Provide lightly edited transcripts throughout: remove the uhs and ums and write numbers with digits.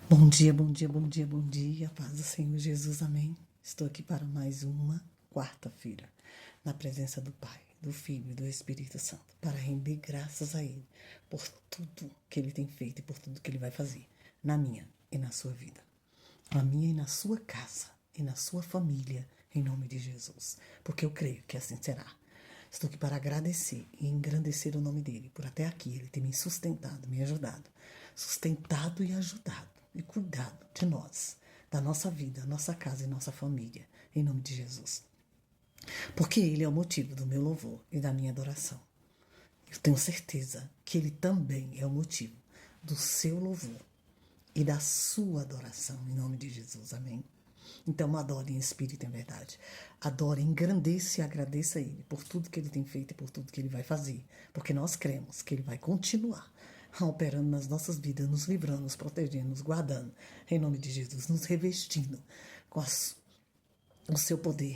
Bom dia, bom dia, bom dia, bom dia. Paz do Senhor Jesus, amém. Estou aqui para mais uma quarta-feira, na presença do Pai, do Filho e do Espírito Santo, para render graças a Ele por tudo que Ele tem feito e por tudo que Ele vai fazer na minha e na sua vida, na minha e na sua casa e na sua família, em nome de Jesus, porque eu creio que assim será. Estou aqui para agradecer e engrandecer o nome dele, por até aqui ele ter me sustentado, me ajudado, sustentado e ajudado e cuidado de nós, da nossa vida, nossa casa e nossa família, em nome de Jesus. Porque ele é o motivo do meu louvor e da minha adoração. Eu tenho certeza que ele também é o motivo do seu louvor e da sua adoração, em nome de Jesus, amém? Então adore em espírito e em verdade. Adore, engrandeça e agradeça a Ele por tudo que Ele tem feito e por tudo que Ele vai fazer. Porque nós cremos que Ele vai continuar operando nas nossas vidas, nos livrando, nos protegendo, nos guardando. Em nome de Jesus, nos revestindo com o seu poder,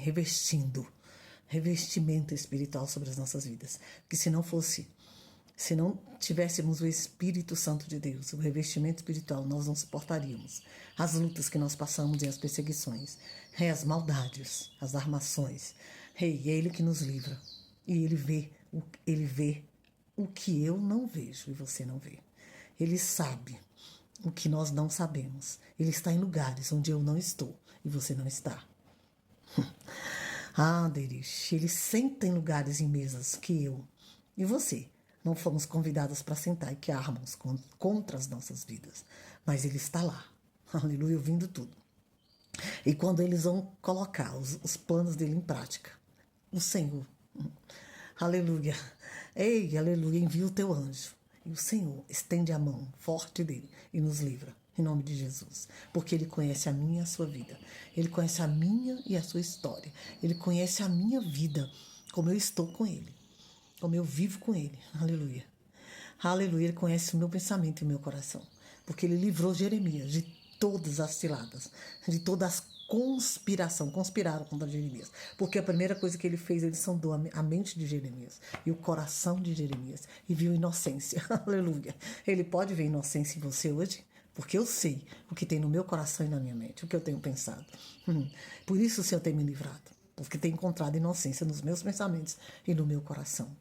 revestimento espiritual sobre as nossas vidas. Que se não tivéssemos o Espírito Santo de Deus, o revestimento espiritual, nós não suportaríamos as lutas que nós passamos e as perseguições, as maldades, as armações. É Ele que nos livra. E Ele vê o que eu não vejo e você não vê. Ele sabe o que nós não sabemos. Ele está em lugares onde eu não estou e você não está. Derish, ele senta em lugares e mesas que eu e você não fomos convidados para sentar e que armamos contra as nossas vidas. Mas ele está lá, aleluia, ouvindo tudo. E quando eles vão colocar os planos dele em prática, o Senhor, aleluia, ei, aleluia, envia o teu anjo. E o Senhor estende a mão forte dele e nos livra. Em nome de Jesus. Porque Ele conhece a minha e a sua vida. Ele conhece a minha e a sua história. Ele conhece a minha vida, como eu estou com Ele. Como eu vivo com Ele. Aleluia. Aleluia. Ele conhece o meu pensamento e o meu coração. Porque Ele livrou Jeremias de todas as ciladas, de todas as conspiraram contra Jeremias. Porque a primeira coisa que ele fez, ele sondou a mente de Jeremias e o coração de Jeremias e viu inocência. Aleluia. Ele pode ver inocência em você hoje? Porque eu sei o que tem no meu coração e na minha mente, o que eu tenho pensado. Por isso o Senhor tem me livrado. Porque tem encontrado inocência nos meus pensamentos e no meu coração.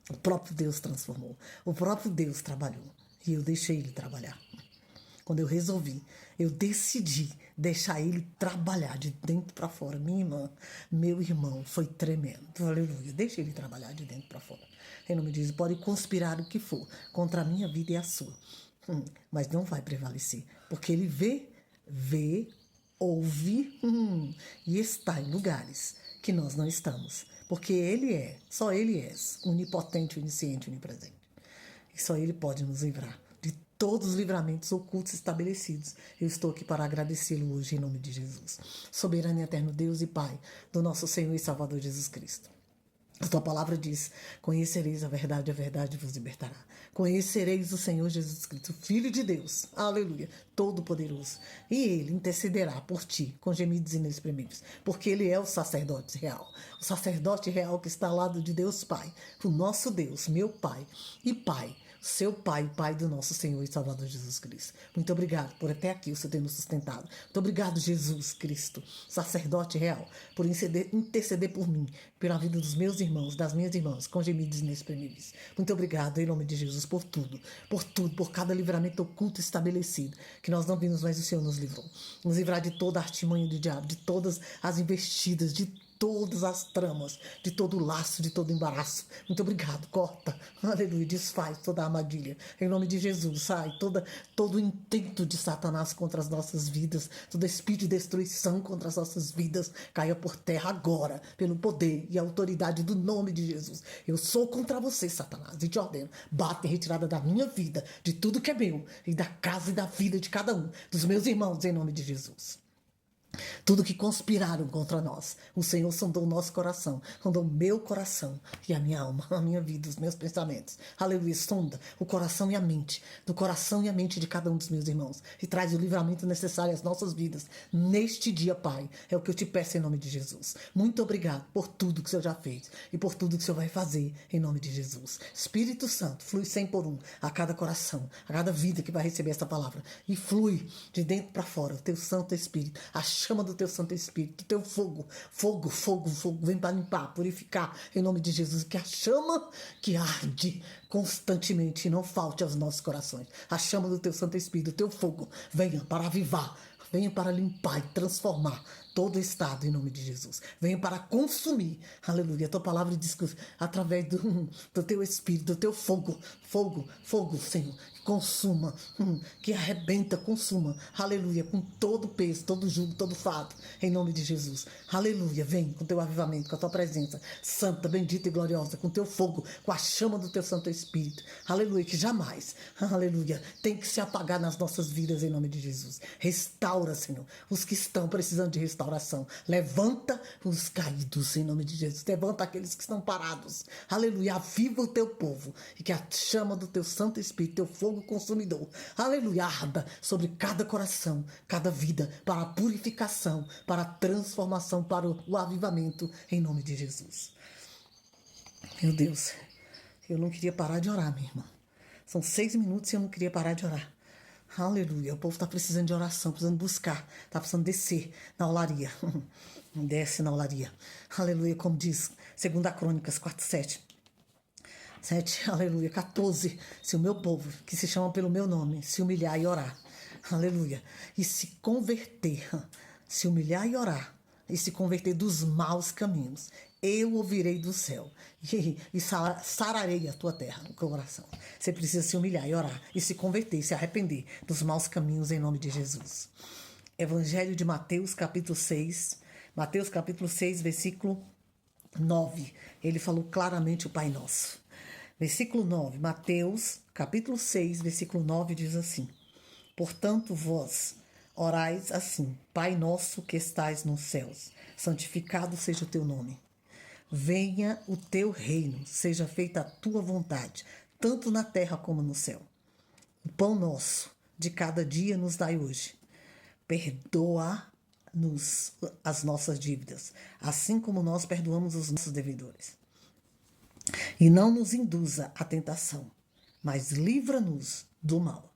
O próprio Deus transformou. O próprio Deus trabalhou. E eu deixei Ele trabalhar. Quando eu decidi deixar Ele trabalhar de dentro para fora. Minha irmã, meu irmão, foi tremendo. Aleluia. Deixa Ele trabalhar de dentro para fora. Em nome de Jesus, pode conspirar o que for contra a minha vida e a sua. Mas não vai prevalecer. Porque Ele vê, ouve e está em lugares que nós não estamos. Porque só Ele é onipotente, onisciente, onipresente. E só Ele pode nos livrar de todos os livramentos ocultos estabelecidos. Eu estou aqui para agradecê-lo hoje em nome de Jesus. Soberano e eterno Deus e Pai do nosso Senhor e Salvador Jesus Cristo. A tua palavra diz: conhecereis a verdade vos libertará. Conhecereis o Senhor Jesus Cristo, Filho de Deus, aleluia, Todo-Poderoso. E Ele intercederá por ti com gemidos inexprimíveis, porque Ele é o sacerdote real que está ao lado de Deus Pai, o nosso Deus, meu Pai e Pai, seu Pai, Pai do nosso Senhor e Salvador Jesus Cristo. Muito obrigado por até aqui o Senhor ter nos sustentado. Muito obrigado, Jesus Cristo, sacerdote real, por interceder por mim, pela vida dos meus irmãos, das minhas irmãs, com gemidos inexprimíveis. Muito obrigado, em nome de Jesus, por tudo, por cada livramento oculto estabelecido, que nós não vimos, mas o Senhor nos livrou. Nos livrar de toda a artimanha do diabo, de todas as investidas, de todas as tramas, de todo o laço, de todo o embaraço. Muito obrigado. Corta, aleluia, desfaz toda a armadilha. Em nome de Jesus, sai todo o intento de Satanás contra as nossas vidas, todo espírito de destruição contra as nossas vidas, caia por terra agora, pelo poder e autoridade do nome de Jesus. Eu sou contra você, Satanás, e te ordeno, bate em retirada da minha vida, de tudo que é meu, e da casa e da vida de cada um, dos meus irmãos, em nome de Jesus. Tudo que conspiraram contra nós, o Senhor sondou o nosso coração, sondou o meu coração e a minha alma, a minha vida, os meus pensamentos. Aleluia, sonda o coração e a mente, do coração e a mente de cada um dos meus irmãos e traz o livramento necessário às nossas vidas neste dia, Pai. É o que eu te peço em nome de Jesus. Muito obrigado por tudo que o Senhor já fez e por tudo que o Senhor vai fazer em nome de Jesus. Espírito Santo, flui 100 por 1 a cada coração, a cada vida que vai receber essa palavra e flui de dentro para fora o teu Santo Espírito, a chama do teu Santo Espírito, o teu fogo, fogo, fogo, fogo, vem para limpar, purificar, em nome de Jesus, que a chama que arde constantemente não falte aos nossos corações. A chama do teu Santo Espírito, o teu fogo, venha para avivar, venha para limpar e transformar todo o estado em nome de Jesus. Venha para consumir, aleluia, a tua palavra diz que através do teu Espírito, do teu fogo, fogo, fogo, Senhor, que consuma, que arrebenta, consuma, aleluia, com todo o peso, todo o jugo, todo o fardo, em nome de Jesus. Aleluia, vem com teu avivamento, com a tua presença santa, bendita e gloriosa, com teu fogo, com a chama do teu Santo Espírito, aleluia, que jamais, aleluia, tem que se apagar nas nossas vidas em nome de Jesus. Restaura, Senhor, os que estão precisando de restauração. Levanta os caídos em nome de Jesus. Levanta aqueles que estão parados. Aleluia. Aviva o teu povo. E que a chama do teu Santo Espírito, teu fogo consumidor, aleluia, arda sobre cada coração, cada vida, para a purificação, para a transformação, para o avivamento em nome de Jesus. Meu Deus, eu não queria parar de orar, minha irmã. São 6 minutos e eu não queria parar de orar. Aleluia, o povo está precisando de oração, precisando buscar, está precisando descer na olaria. Desce na olaria. Aleluia, como diz 2 Crônicas 4:7. 7, aleluia, 14. Se o meu povo, que se chama pelo meu nome, se humilhar e orar, aleluia, e se converter, se humilhar e orar, e se converter dos maus caminhos, eu ouvirei do céu e sararei a tua terra, o coração. Você precisa se humilhar e orar e se converter, e se arrepender dos maus caminhos em nome de Jesus. Evangelho de Mateus, capítulo 6. Mateus, capítulo 6, versículo 9. Ele falou claramente o Pai Nosso. Versículo 9. Mateus, capítulo 6, versículo 9 diz assim: portanto, vós orais assim: Pai nosso que estais nos céus, santificado seja o teu nome. Venha o teu reino, seja feita a tua vontade, tanto na terra como no céu. O pão nosso de cada dia nos dai hoje. Perdoa-nos as nossas dívidas, assim como nós perdoamos os nossos devedores. E não nos induza à tentação, mas livra-nos do mal.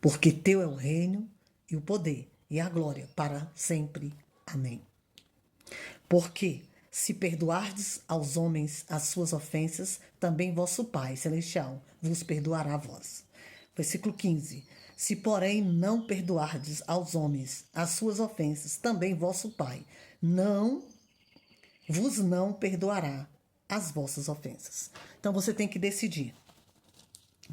Porque teu é o reino e o poder e a glória para sempre. Amém. Porque se perdoardes aos homens as suas ofensas, também vosso Pai Celestial vos perdoará a vós. Versículo 15. Se, porém, não perdoardes aos homens as suas ofensas, também vosso Pai vos não perdoará as vossas ofensas. Então você tem que decidir.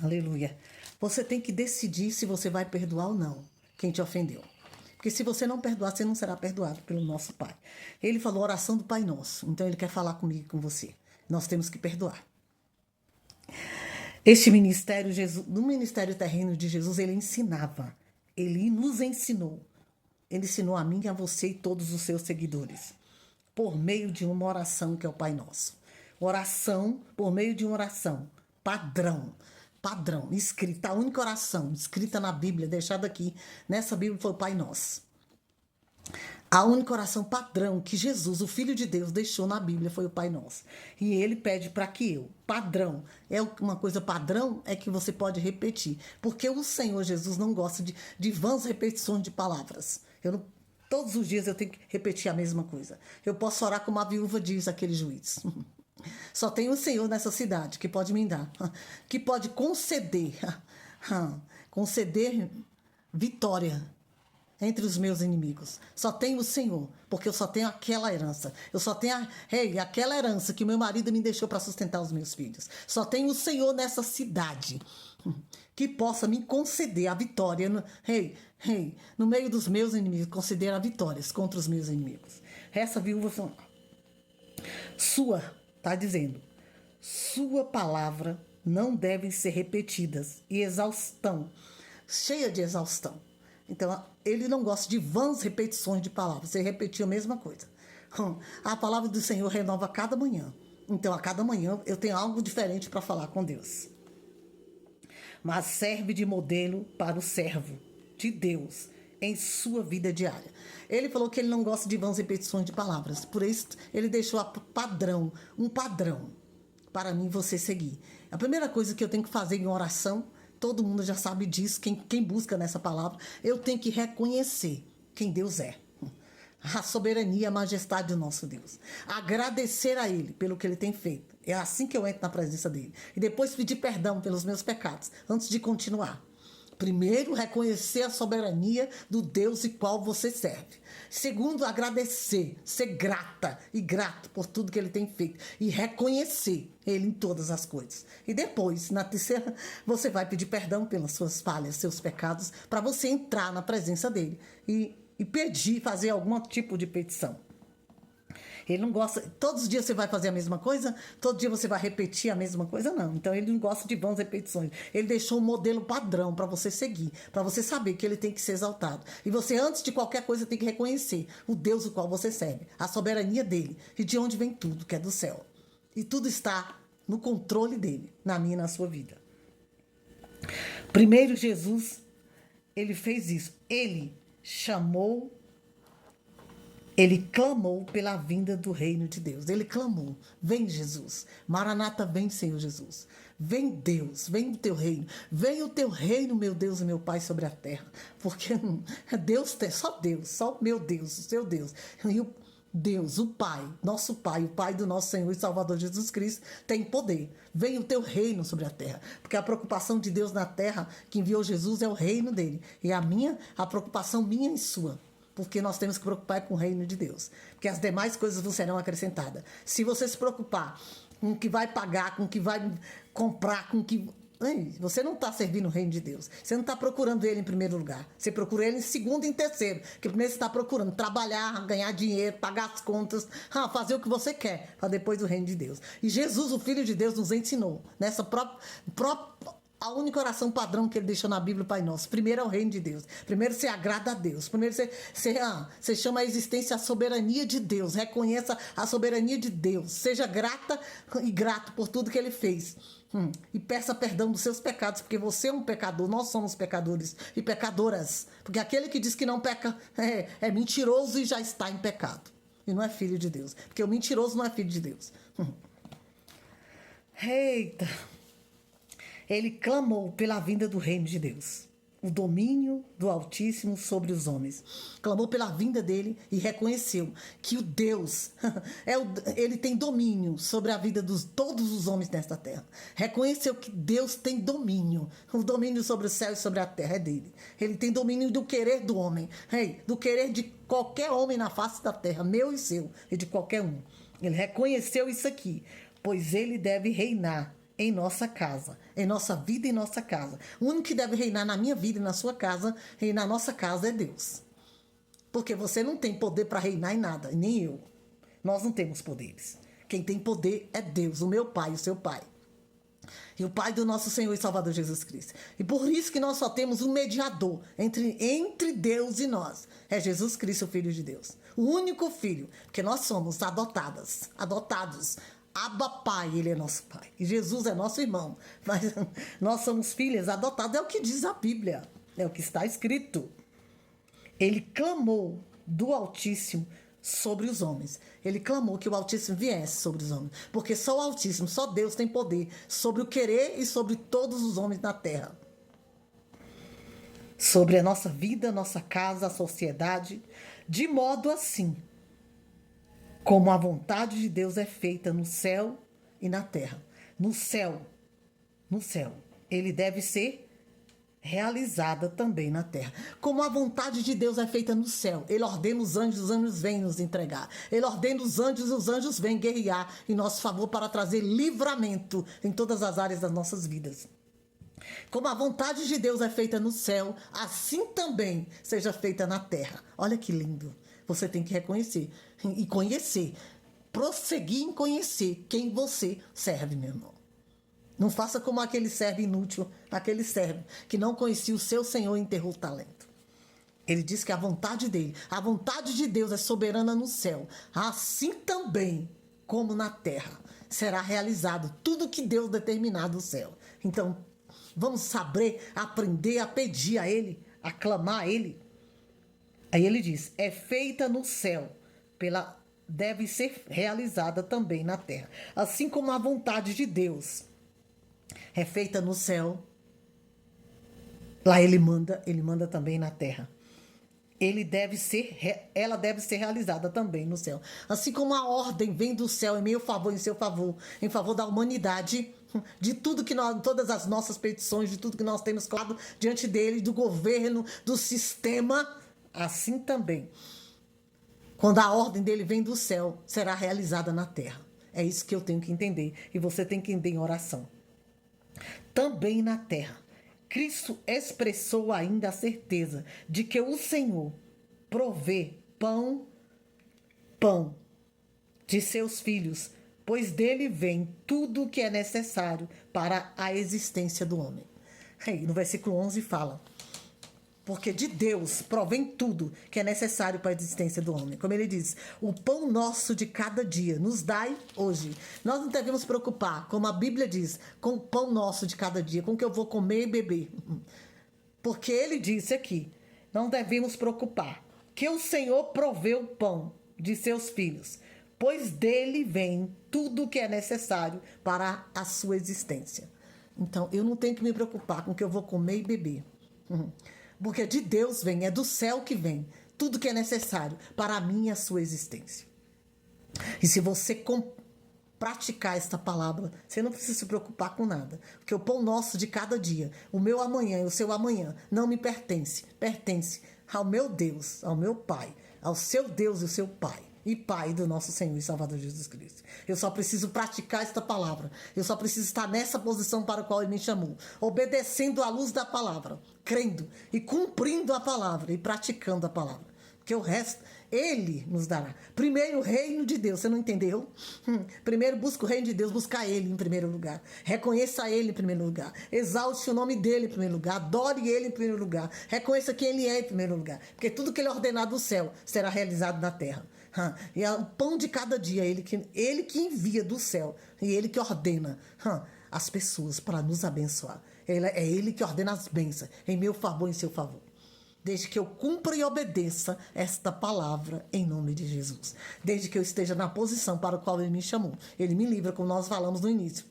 Aleluia. Você tem que decidir se você vai perdoar ou não quem te ofendeu. Porque se você não perdoar, você não será perdoado pelo nosso Pai. Ele falou oração do Pai Nosso. Então ele quer falar comigo e com você. Nós temos que perdoar. Este ministério, no ministério terreno de Jesus, ele ensinava. Ele nos ensinou. Ele ensinou a mim, a você e todos os seus seguidores. Por meio de uma oração que é o Pai Nosso. Oração, por meio de uma oração. Padrão, escrita, a única oração escrita na Bíblia, deixada aqui, nessa Bíblia foi o Pai Nosso. A única oração padrão que Jesus, o Filho de Deus, deixou na Bíblia foi o Pai Nosso. E ele pede para que padrão, é uma coisa padrão, é que você pode repetir. Porque o Senhor Jesus não gosta de vãs repetições de palavras. Todos os dias eu tenho que repetir a mesma coisa. Eu posso orar como a viúva diz aquele juiz. Só tem o Senhor nessa cidade que pode me dar, que pode conceder vitória entre os meus inimigos. Só tem o Senhor, porque eu só tenho aquela herança. Eu só tenho aquela herança que meu marido me deixou para sustentar os meus filhos. Só tem o Senhor nessa cidade que possa me conceder a vitória. No meio dos meus inimigos, conceder a vitórias contra os meus inimigos. Essa viúva está dizendo, sua palavra não deve ser repetidas e cheia de exaustão. Então, ele não gosta de vãs repetições de palavras. Você repetiu a mesma coisa. A palavra do Senhor renova a cada manhã. Então, a cada manhã eu tenho algo diferente para falar com Deus. Mas serve de modelo para o servo de Deus em sua vida diária. Ele falou que ele não gosta de vãs repetições de palavras. Por isso, ele deixou um padrão para mim e você seguir. A primeira coisa que eu tenho que fazer em oração, todo mundo já sabe disso, quem busca nessa palavra, eu tenho que reconhecer quem Deus é. A soberania e a majestade do nosso Deus. Agradecer a Ele pelo que Ele tem feito. É assim que eu entro na presença dEle. E depois pedir perdão pelos meus pecados, antes de continuar. Primeiro, reconhecer a soberania do Deus e qual você serve. Segundo, agradecer, ser grata e grato por tudo que Ele tem feito. E reconhecer Ele em todas as coisas. E depois, na terceira, você vai pedir perdão pelas suas falhas, seus pecados, para você entrar na presença dEle. E pedir, fazer algum tipo de petição. Ele não gosta, todos os dias você vai fazer a mesma coisa? Todo dia você vai repetir a mesma coisa? Não. Então ele não gosta de vãs repetições. Ele deixou um modelo padrão para você seguir, para você saber que ele tem que ser exaltado. E você, antes de qualquer coisa, tem que reconhecer o Deus o qual você serve, a soberania dele e de onde vem tudo, que é do céu. E tudo está no controle dele, na minha e na sua vida. Primeiro, Jesus, ele fez isso. Ele clamou pela vinda do reino de Deus. Ele clamou, vem Jesus, Maranata, vem Senhor Jesus. Vem Deus, vem o teu reino. Vem o teu reino, meu Deus e meu Pai, sobre a terra. Porque Deus tem, só meu Deus, o seu Deus. E o Deus, o Pai, nosso Pai, o Pai do nosso Senhor e Salvador Jesus Cristo, tem poder. Vem o teu reino sobre a terra. Porque a preocupação de Deus na terra, que enviou Jesus, é o reino dele. E a preocupação minha e sua. Porque nós temos que preocupar com o reino de Deus. Porque as demais coisas não serão acrescentadas. Se você se preocupar com o que vai pagar, com o que vai comprar, com o que... Você não está servindo o reino de Deus. Você não está procurando ele em primeiro lugar. Você procura ele em segundo e em terceiro. Porque primeiro você está procurando trabalhar, ganhar dinheiro, pagar as contas, fazer o que você quer, para depois o reino de Deus. E Jesus, o Filho de Deus, nos ensinou nessa a única oração padrão que ele deixou na Bíblia, Pai Nosso. Primeiro é o reino de Deus. Primeiro você agrada a Deus. Primeiro você chama a existência a soberania de Deus. Reconheça a soberania de Deus. Seja grata e grato por tudo que ele fez. E peça perdão dos seus pecados, porque você é um pecador. Nós somos pecadores e pecadoras. Porque aquele que diz que não peca é mentiroso e já está em pecado. E não é filho de Deus. Porque o mentiroso não é filho de Deus. Eita! Ele clamou pela vinda do reino de Deus, o domínio do Altíssimo sobre os homens. Clamou pela vinda dele e reconheceu que o Deus, ele tem domínio sobre a vida de todos os homens nesta terra. Reconheceu que Deus tem domínio. O domínio sobre o céu e sobre a terra é dele. Ele tem domínio do querer do homem, do querer de qualquer homem na face da terra, meu e seu, e de qualquer um. Ele reconheceu isso aqui, pois ele deve reinar em nossa casa, em nossa vida e nossa casa. O único que deve reinar na minha vida e na sua casa e na nossa casa é Deus. Porque você não tem poder para reinar em nada, nem eu. Nós não temos poderes. Quem tem poder é Deus, o meu Pai, o seu Pai. E o Pai do nosso Senhor e Salvador Jesus Cristo. E por isso que nós só temos um mediador entre Deus e nós. É Jesus Cristo, o Filho de Deus. O único Filho, porque nós somos adotados. Abba Pai, ele é nosso Pai. E Jesus é nosso irmão. Mas nós somos filhas adotadas. É o que diz a Bíblia. É o que está escrito. Ele clamou do Altíssimo sobre os homens. Ele clamou que o Altíssimo viesse sobre os homens. Porque só o Altíssimo, só Deus tem poder sobre o querer e sobre todos os homens na terra. Sobre a nossa vida, nossa casa, a sociedade. De modo assim, como a vontade de Deus é feita no céu e na terra. No céu, ele deve ser realizada também na terra. Como a vontade de Deus é feita no céu, ele ordena os anjos vêm nos entregar. Ele ordena os anjos vêm guerrear em nosso favor para trazer livramento em todas as áreas das nossas vidas. Como a vontade de Deus é feita no céu, assim também seja feita na terra. Olha que lindo. Você tem que reconhecer e conhecer. Prosseguir em conhecer quem você serve, meu irmão. Não faça como aquele servo inútil, aquele servo que não conhecia o seu Senhor e enterrou o talento. Ele diz que a vontade dele, a vontade de Deus é soberana no céu. Assim também como na terra será realizado tudo que Deus determinar do céu. Então, vamos saber, aprender a pedir a Ele, a clamar a Ele. Aí ele diz, é feita no céu, deve ser realizada também na terra. Assim como a vontade de Deus é feita no céu, lá ele manda também na terra. Ela deve ser realizada também no céu. Assim como a ordem vem do céu em meu favor, em seu favor, em favor da humanidade, de tudo que nós, todas as nossas petições, de tudo que nós temos claro diante dele, do governo, do sistema, assim também, quando a ordem dele vem do céu, será realizada na terra. É isso que eu tenho que entender. E você tem que entender em oração. Também na terra, Cristo expressou ainda a certeza de que o Senhor provê pão de seus filhos, pois dele vem tudo o que é necessário para a existência do homem. Aí, no versículo 11 fala, porque de Deus provém tudo que é necessário para a existência do homem. Como ele diz, o pão nosso de cada dia nos dai hoje. Nós não devemos preocupar, como a Bíblia diz, com o pão nosso de cada dia, com o que eu vou comer e beber. Porque ele disse aqui, não devemos preocupar, que o Senhor provê o pão de seus filhos, pois dele vem tudo o que é necessário para a sua existência. Então, eu não tenho que me preocupar com o que eu vou comer e beber. Porque de Deus vem, é do céu que vem tudo que é necessário para a minha e a sua existência. E se você praticar esta palavra, você não precisa se preocupar com nada. Porque o pão nosso de cada dia, o meu amanhã e o seu amanhã, não me pertence. Pertence ao meu Deus, ao meu Pai, ao seu Deus e o seu Pai. E Pai do nosso Senhor e Salvador Jesus Cristo. Eu só preciso praticar esta palavra. Eu só preciso estar nessa posição para a qual Ele me chamou. Obedecendo à luz da palavra. Crendo e cumprindo a palavra e praticando a palavra. Porque o resto, Ele nos dará. Primeiro o reino de Deus. Você não entendeu? Primeiro busca o reino de Deus. Busca Ele em primeiro lugar. Reconheça Ele em primeiro lugar. Exalte o nome dEle em primeiro lugar. Adore Ele em primeiro lugar. Reconheça quem Ele é em primeiro lugar. Porque tudo que Ele ordenar do céu será realizado na terra. E é o pão de cada dia, ele que envia do céu e Ele que ordena as pessoas para nos abençoar. É Ele que ordena as bênçãos em meu favor e em seu favor. Desde que eu cumpra e obedeça esta palavra em nome de Jesus. Desde que eu esteja na posição para a qual Ele me chamou. Ele me livra, como nós falamos no início,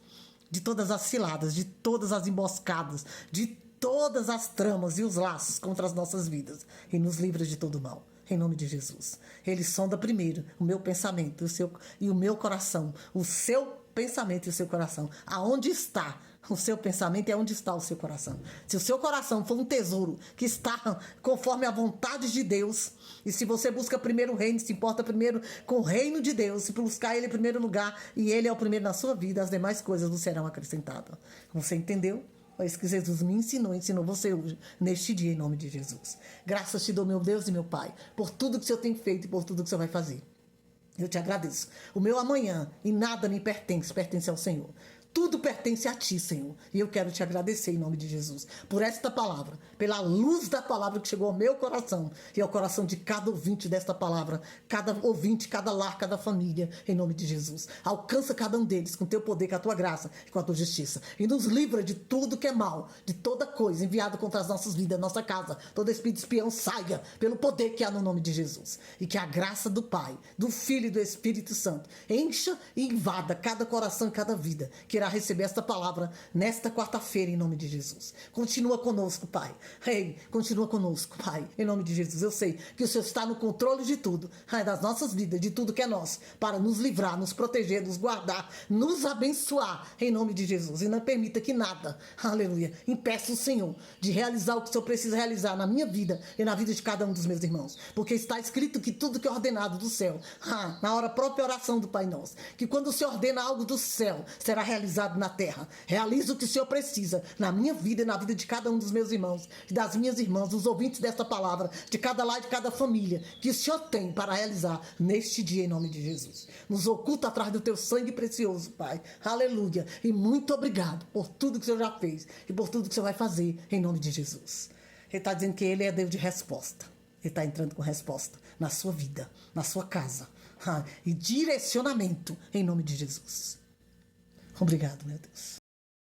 de todas as ciladas, de todas as emboscadas, de todas as tramas e os laços contra as nossas vidas. E nos livra de todo mal. Em nome de Jesus. Ele sonda primeiro o meu pensamento e o meu coração. O seu pensamento e o seu coração. Aonde está o seu pensamento e aonde está o seu coração. Se o seu coração for um tesouro que está conforme a vontade de Deus, e se você busca primeiro o reino, se importa primeiro com o reino de Deus, se buscar Ele em primeiro lugar, e Ele é o primeiro na sua vida, as demais coisas não serão acrescentadas. Você entendeu? É isso que Jesus me ensinou você hoje, neste dia, em nome de Jesus. Graças te dou, meu Deus e meu Pai, por tudo que o Senhor tem feito e por tudo que o Senhor vai fazer. Eu te agradeço. O meu amanhã e nada me pertence, pertence ao Senhor. Tudo pertence a ti, Senhor. E eu quero te agradecer em nome de Jesus por esta palavra, pela luz da palavra que chegou ao meu coração e ao coração de cada ouvinte desta palavra, cada ouvinte, cada lar, cada família, em nome de Jesus. Alcança cada um deles com teu poder, com a tua graça e com a tua justiça. E nos livra de tudo que é mal, de toda coisa enviada contra as nossas vidas, nossa casa. Todo espírito espião saia pelo poder que há no nome de Jesus. E que a graça do Pai, do Filho e do Espírito Santo encha e invada cada coração e cada vida que irá receber esta palavra nesta quarta-feira, em nome de Jesus. Continua conosco, Pai. Continua conosco, Pai, em nome de Jesus. Eu sei que o Senhor está no controle de tudo, das nossas vidas, de tudo que é nosso, para nos livrar, nos proteger, nos guardar, nos abençoar, em nome de Jesus. E não permita que nada, aleluia, impeça o Senhor de realizar o que o Senhor precisa realizar na minha vida e na vida de cada um dos meus irmãos. Porque está escrito que tudo que é ordenado do céu, na hora própria oração do Pai Nosso, que quando o Senhor ordena algo do céu, será realizado na terra. Realiza o que o Senhor precisa na minha vida e na vida de cada um dos meus irmãos e das minhas irmãs, dos ouvintes desta palavra, de cada lar, de cada família, que o Senhor tem para realizar neste dia, em nome de Jesus. Nos oculta atrás do teu sangue precioso, Pai. Aleluia. E muito obrigado por tudo que o Senhor já fez e por tudo que o Senhor vai fazer, em nome de Jesus. Ele está dizendo que Ele é Deus de resposta. Ele está entrando com resposta na sua vida, na sua casa. E direcionamento em nome de Jesus. Obrigado, meu Deus.